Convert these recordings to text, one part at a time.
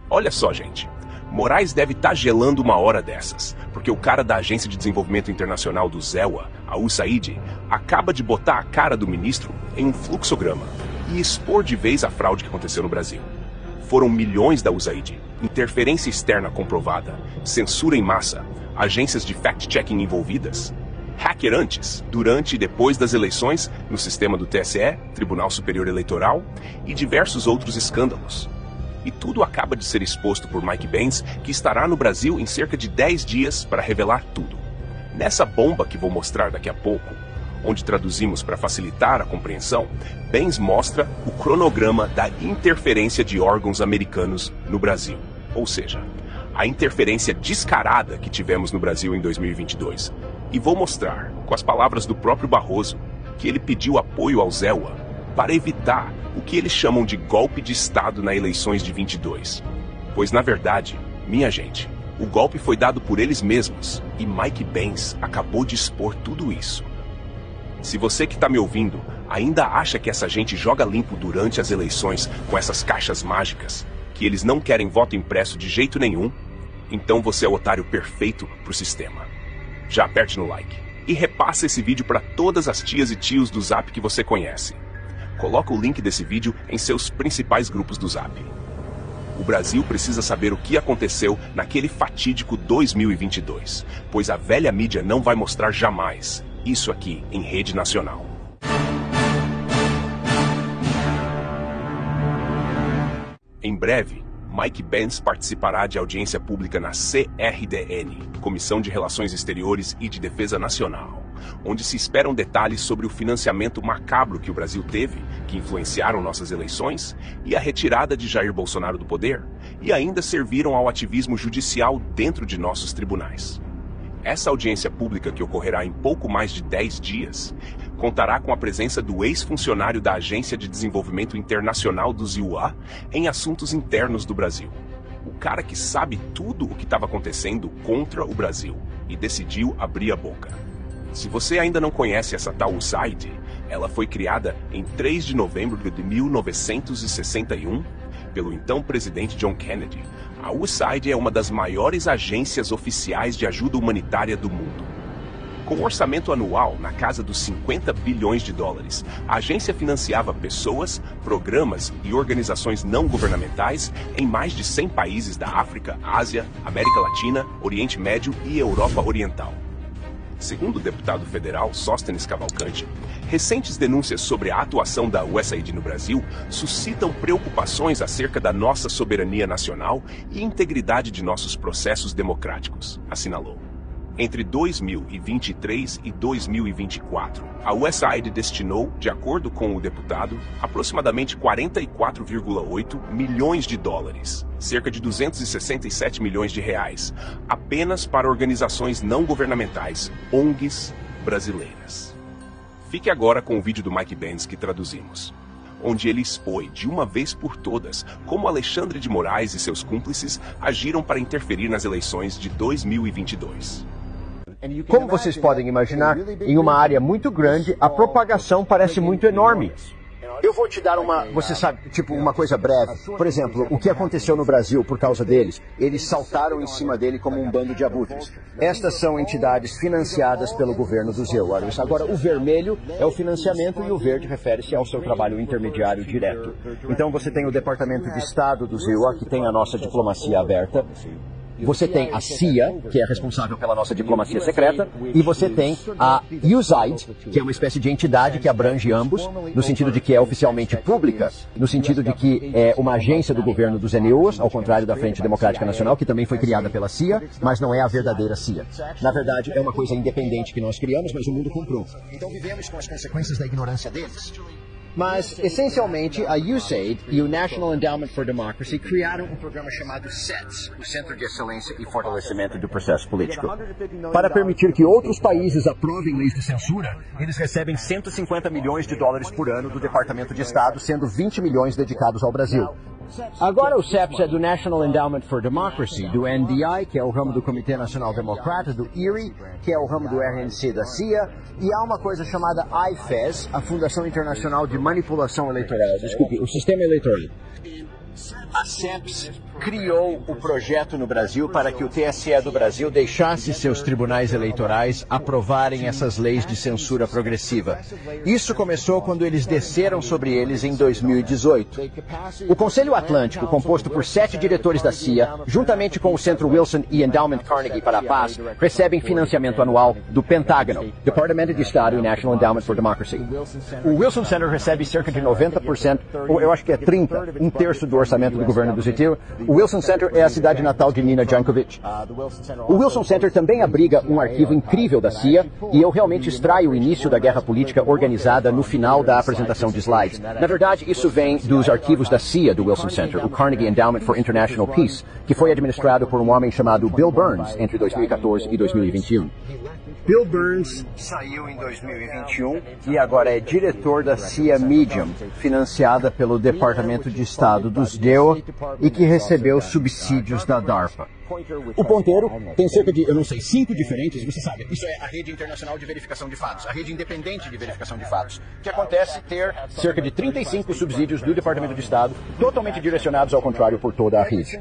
Olha só, gente. Moraes deve estar gelando uma hora dessas, porque o cara da Agência de Desenvolvimento Internacional do ZEWA, a USAID, acaba de botar a cara do ministro em um fluxograma e expor de vez a fraude que aconteceu no Brasil. Foram milhões da USAID, interferência externa comprovada, censura em massa, agências de fact-checking envolvidas, hacker antes, durante e depois das eleições no sistema do TSE, Tribunal Superior Eleitoral, e diversos outros escândalos. E tudo acaba de ser exposto por Mike Benz, que estará no Brasil em cerca de 10 dias para revelar tudo. Nessa bomba que vou mostrar daqui a pouco, onde traduzimos para facilitar a compreensão, Benz mostra o cronograma da interferência de órgãos americanos no Brasil. Ou seja, a interferência descarada que tivemos no Brasil em 2022. E vou mostrar, com as palavras do próprio Barroso, que ele pediu apoio ao ZEWA para evitar o que eles chamam de golpe de Estado nas eleições de 22. Pois, na verdade, minha gente, o golpe foi dado por eles mesmos e Mike Benz acabou de expor tudo isso. Se você que está me ouvindo ainda acha que essa gente joga limpo durante as eleições com essas caixas mágicas, que eles não querem voto impresso de jeito nenhum, então você é o otário perfeito pro sistema. Já aperte no like e repassa esse vídeo para todas as tias e tios do Zap que você conhece. Coloca o link desse vídeo em seus principais grupos do Zap. O Brasil precisa saber o que aconteceu naquele fatídico 2022, pois a velha mídia não vai mostrar jamais isso aqui em rede nacional. Em breve, Mike Benz participará de audiência pública na CRDN, Comissão de Relações Exteriores e de Defesa Nacional, onde se esperam detalhes sobre o financiamento macabro que o Brasil teve, que influenciaram nossas eleições, e a retirada de Jair Bolsonaro do poder, e ainda serviram ao ativismo judicial dentro de nossos tribunais. Essa audiência pública, que ocorrerá em pouco mais de 10 dias, contará com a presença do ex-funcionário da Agência de Desenvolvimento Internacional do ZEWA em assuntos internos do Brasil. O cara que sabe tudo o que estava acontecendo contra o Brasil e decidiu abrir a boca. Se você ainda não conhece essa tal USAID, ela foi criada em 3 de novembro de 1961 pelo então presidente John Kennedy. A USAID é uma das maiores agências oficiais de ajuda humanitária do mundo. Com um orçamento anual na casa dos 50 bilhões de dólares, a agência financiava pessoas, programas e organizações não governamentais em mais de 100 países da África, Ásia, América Latina, Oriente Médio e Europa Oriental. Segundo o deputado federal Sóstenes Cavalcante, recentes denúncias sobre a atuação da USAID no Brasil suscitam preocupações acerca da nossa soberania nacional e integridade de nossos processos democráticos, assinalou. Entre 2023 e 2024, a USAID destinou, de acordo com o deputado, aproximadamente 44,8 milhões de dólares, cerca de 267 milhões de reais, apenas para organizações não governamentais, ONGs brasileiras. Fique agora com o vídeo do Mike Benz que traduzimos, onde ele expõe de uma vez por todas como Alexandre de Moraes e seus cúmplices agiram para interferir nas eleições de 2022. Como vocês podem imaginar, em uma área muito grande, a propagação parece muito enorme. Eu vou te dar você sabe, tipo uma coisa breve. Por exemplo, o que aconteceu no Brasil por causa deles? Eles saltaram em cima dele como um bando de abutres. Estas são entidades financiadas pelo governo do ZEWA. Agora, o vermelho é o financiamento e o verde refere-se ao seu trabalho intermediário direto. Então você tem o Departamento de Estado do ZEWA, que tem a nossa diplomacia aberta. Você tem a CIA, que é responsável pela nossa diplomacia secreta, e você tem a USAID, que é uma espécie de entidade que abrange ambos, no sentido de que é oficialmente pública, no sentido de que é uma agência do governo dos NGOs, ao contrário da Frente Democrática Nacional, que também foi criada pela CIA, mas não é a verdadeira CIA. Na verdade, é uma coisa independente que nós criamos, mas o mundo comprou. Então vivemos com as consequências da ignorância deles. Mas, essencialmente, a USAID e o National Endowment for Democracy criaram um programa chamado CETS, o Centro de Excelência e Fortalecimento do Processo Político. Para permitir que outros países aprovem leis de censura, eles recebem 150 milhões de dólares por ano do Departamento de Estado, sendo 20 milhões dedicados ao Brasil. Agora o CEPS é do National Endowment for Democracy, do NDI, que é o ramo do Comitê Nacional Democrata, do IRI, que é o ramo do RNC da CIA, e há uma coisa chamada IFES, a Fundação Internacional de Manipulação Eleitoral, o Sistema Eleitoral. A CEPS criou o projeto no Brasil para que o TSE do Brasil deixasse seus tribunais eleitorais aprovarem essas leis de censura progressiva. Isso começou quando eles desceram sobre eles em 2018. O Conselho Atlântico, composto por 7 diretores da CIA, juntamente com o Centro Wilson e Endowment Carnegie para a Paz, recebem financiamento anual do Pentágono, Departamento de Estado e National Endowment for Democracy. O Wilson Center recebe cerca de 90%, ou eu acho que é 30%, um terço do orçamento do governo do Zitil. O Wilson Center é a cidade natal de Nina Jankovic. O Wilson Center também abriga um arquivo incrível da CIA, e eu realmente extraio o início da guerra política organizada no final da apresentação de slides. Na verdade, isso vem dos arquivos da CIA do Wilson Center, o Carnegie Endowment for International Peace, que foi administrado por um homem chamado Bill Burns entre 2014 e 2021. Bill Burns saiu em 2021 e agora é diretor da CIA Medium, financiada pelo Departamento de Estado dos DEOA e que recebeu subsídios da DARPA. O ponteiro tem cerca de, 5 diferentes, você sabe, isso é a rede internacional de verificação de fatos, a rede independente de verificação de fatos, que acontece ter cerca de 35 subsídios do Departamento de Estado, totalmente direcionados ao contrário por toda a rede.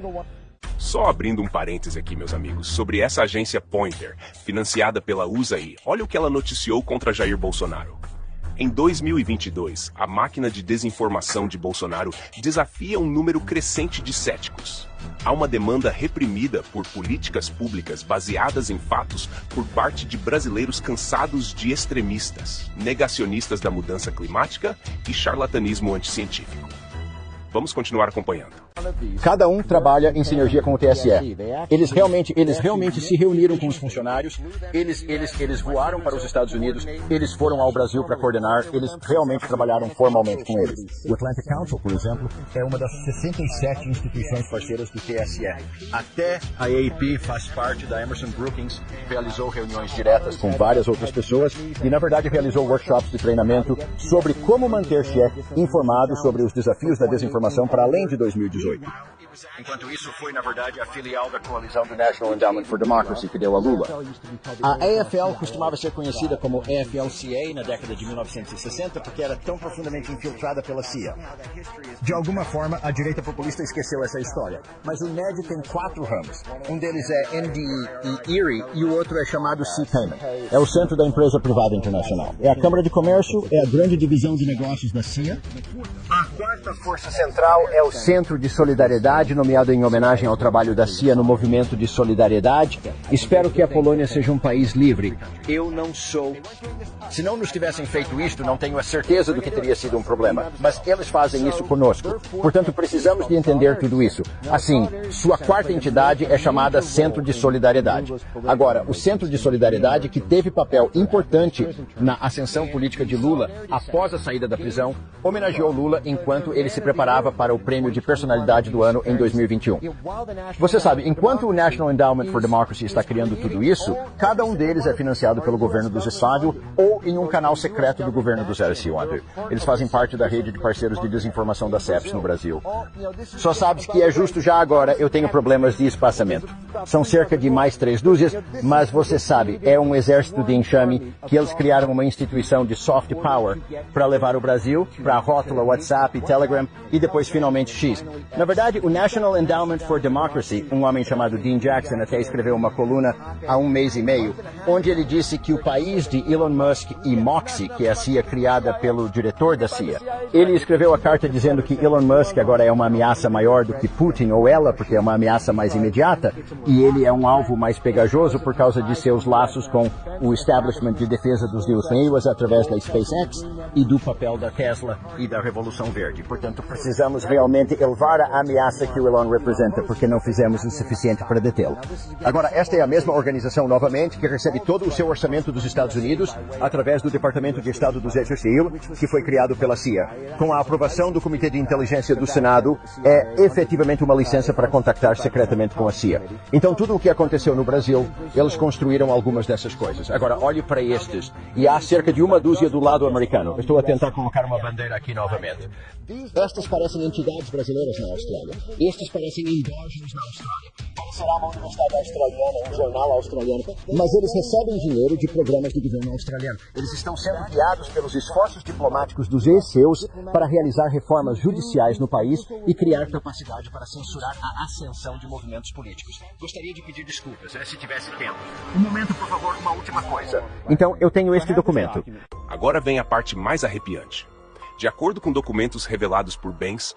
Só abrindo um parêntese aqui, meus amigos, sobre essa agência Pointer, financiada pela USAID, olha o que ela noticiou contra Jair Bolsonaro. Em 2022, a máquina de desinformação de Bolsonaro desafia um número crescente de céticos. Há uma demanda reprimida por políticas públicas baseadas em fatos por parte de brasileiros cansados de extremistas, negacionistas da mudança climática e charlatanismo anticientífico. Vamos continuar acompanhando. Cada um trabalha em sinergia com o TSE. Eles realmente se reuniram com os funcionários, eles voaram para os Estados Unidos, eles foram ao Brasil para coordenar, eles realmente trabalharam formalmente com eles. O Atlantic Council, por exemplo, é uma das 67 instituições parceiras do TSE. Até a AAP faz parte da Emerson Brookings, realizou reuniões diretas com várias outras pessoas e, na verdade, realizou workshops de treinamento sobre como manter-se informado sobre os desafios da desinformação para além de 2018. Enquanto isso, foi, na verdade, a filial da coalizão do National Endowment for Democracy que deu a Lula. A AFL costumava ser conhecida como AFL-CA na década de 1960 porque era tão profundamente infiltrada pela CIA. De alguma forma, a direita populista esqueceu essa história. Mas o NED tem 4 ramos. Um deles é NDE e ERIE e o outro é chamado C-Payment. É o centro da empresa privada internacional. É a Câmara de Comércio, é a grande divisão de negócios da CIA. A quarta força central é o Centro de Solidariedade, nomeado em homenagem ao trabalho da CIA no movimento de solidariedade. Espero que a Polônia seja um país livre. Eu não sou. Se não nos tivessem feito isto, não tenho a certeza do que teria sido um problema. Mas eles fazem isso conosco. Portanto, precisamos de entender tudo isso. Assim, sua quarta entidade é chamada Centro de Solidariedade. Agora, o Centro de Solidariedade, que teve papel importante na ascensão política de Lula após a saída da prisão, homenageou Lula enquanto ele se preparava para o prêmio de personalidade do ano em 2021. Você sabe, enquanto o National Endowment for Democracy está criando tudo isso, cada um deles é financiado pelo governo do Estado ou em um canal secreto do governo do Zé Wonder. Eles fazem parte da rede de parceiros de desinformação da CEPS no Brasil. Só sabes que é justo já agora eu tenho problemas de espaçamento. São cerca de mais 3 dúzias, mas você sabe, é um exército de enxame que eles criaram uma instituição de soft power para levar o Brasil para a rótula WhatsApp, Telegram e depois finalmente X. Na verdade, o National Endowment for Democracy, um homem chamado Dean Jackson até escreveu uma coluna há 1 mês e meio, onde ele disse que o país de Elon Musk e Moxie, que é a CIA criada pelo diretor da CIA, ele escreveu a carta dizendo que Elon Musk agora é uma ameaça maior do que Putin ou ela, porque é uma ameaça mais imediata, e ele é um alvo mais pegajoso por causa de seus laços com o establishment de defesa dos news através da SpaceX e do papel da Tesla e da Revolução Verde. Portanto, precisamos realmente elevar a ameaça que o Elon representa, porque não fizemos o suficiente para detê-lo. Agora, esta é a mesma organização, novamente, que recebe todo o seu orçamento dos Estados Unidos através do Departamento de Estado do Exército, que foi criado pela CIA. Com a aprovação do Comitê de Inteligência do Senado, é efetivamente uma licença para contactar secretamente com a CIA. Então, tudo o que aconteceu no Brasil, eles construíram algumas dessas coisas. Agora, olhe para estes, e há cerca de 1 dúzia do lado americano. Eu estou a tentar colocar uma bandeira aqui novamente. Estas parecem entidades brasileiras na Austrália. Estes parecem endógenos na Austrália. Será uma universidade australiana, um jornal australiano, mas eles recebem dinheiro de programas do governo australiano. Eles estão sendo guiados pelos esforços diplomáticos dos ex-seus para realizar reformas judiciais no país e criar capacidade para censurar a ascensão de movimentos políticos. Gostaria de pedir desculpas, se tivesse tempo. Um momento, por favor, uma última coisa. Então, eu tenho este documento. Agora vem a parte mais arrepiante. De acordo com documentos revelados por Banks,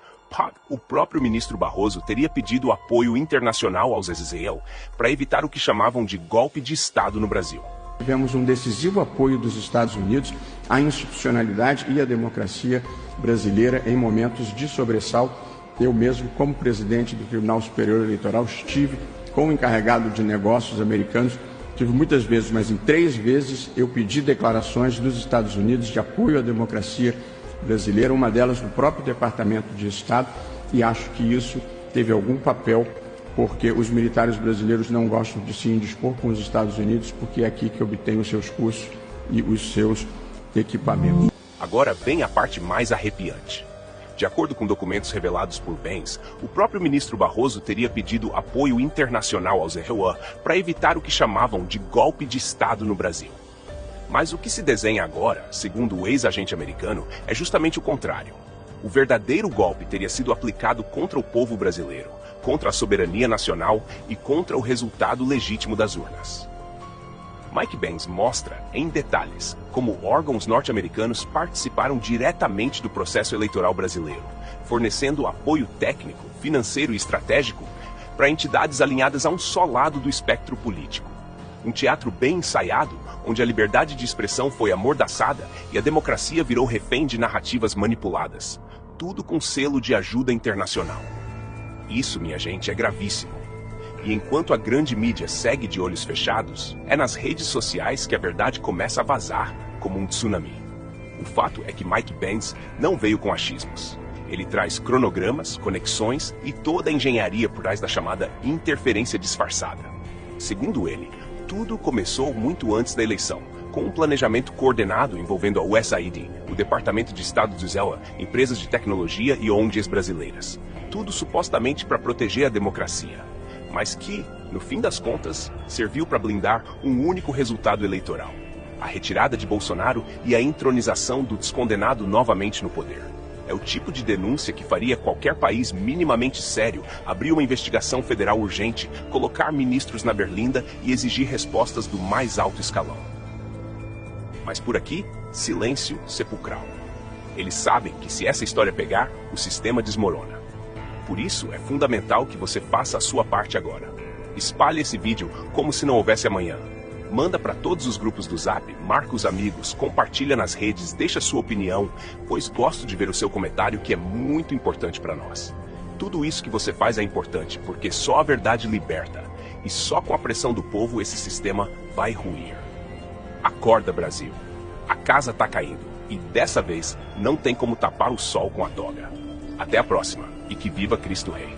o próprio ministro Barroso teria pedido apoio internacional aos Israel para evitar o que chamavam de golpe de Estado no Brasil. Tivemos um decisivo apoio dos Estados Unidos à institucionalidade e à democracia brasileira em momentos de sobressalto. Eu mesmo, como presidente do Tribunal Superior Eleitoral, estive com o encarregado de negócios americanos. Tive muitas vezes, mas em 3 vezes eu pedi declarações dos Estados Unidos de apoio à democracia brasileira, uma delas no próprio Departamento de Estado, e acho que isso teve algum papel, porque os militares brasileiros não gostam de se indispor com os Estados Unidos, porque é aqui que obtêm os seus cursos e os seus equipamentos. Agora vem a parte mais arrepiante. De acordo com documentos revelados por Banks, o próprio ministro Barroso teria pedido apoio internacional aos Israel para evitar o que chamavam de golpe de Estado no Brasil. Mas o que se desenha agora, segundo o ex-agente americano, é justamente o contrário. O verdadeiro golpe teria sido aplicado contra o povo brasileiro, contra a soberania nacional e contra o resultado legítimo das urnas. Mike Banks mostra, em detalhes, como órgãos norte-americanos participaram diretamente do processo eleitoral brasileiro, fornecendo apoio técnico, financeiro e estratégico para entidades alinhadas a um só lado do espectro político. Um teatro bem ensaiado, onde a liberdade de expressão foi amordaçada e a democracia virou refém de narrativas manipuladas. Tudo com selo de ajuda internacional. Isso, minha gente, é gravíssimo. E enquanto a grande mídia segue de olhos fechados, é nas redes sociais que a verdade começa a vazar como um tsunami. O fato é que Mike Banks não veio com achismos. Ele traz cronogramas, conexões e toda a engenharia por trás da chamada interferência disfarçada. Segundo ele, tudo começou muito antes da eleição, com um planejamento coordenado envolvendo a USAID, o Departamento de Estado de Israel, empresas de tecnologia e ONGs brasileiras. Tudo supostamente para proteger a democracia, mas que, no fim das contas, serviu para blindar um único resultado eleitoral: a retirada de Bolsonaro e a entronização do descondenado novamente no poder. É o tipo de denúncia que faria qualquer país minimamente sério abrir uma investigação federal urgente, colocar ministros na berlinda e exigir respostas do mais alto escalão. Mas por aqui, silêncio sepulcral. Eles sabem que se essa história pegar, o sistema desmorona. Por isso, é fundamental que você faça a sua parte agora. Espalhe esse vídeo como se não houvesse amanhã. Manda para todos os grupos do Zap, marca os amigos, compartilha nas redes, deixa sua opinião, pois gosto de ver o seu comentário, que é muito importante para nós. Tudo isso que você faz é importante, porque só a verdade liberta, e só com a pressão do povo esse sistema vai ruir. Acorda, Brasil. A casa tá caindo, e dessa vez não tem como tapar o sol com a toga. Até a próxima, e que viva Cristo Rei.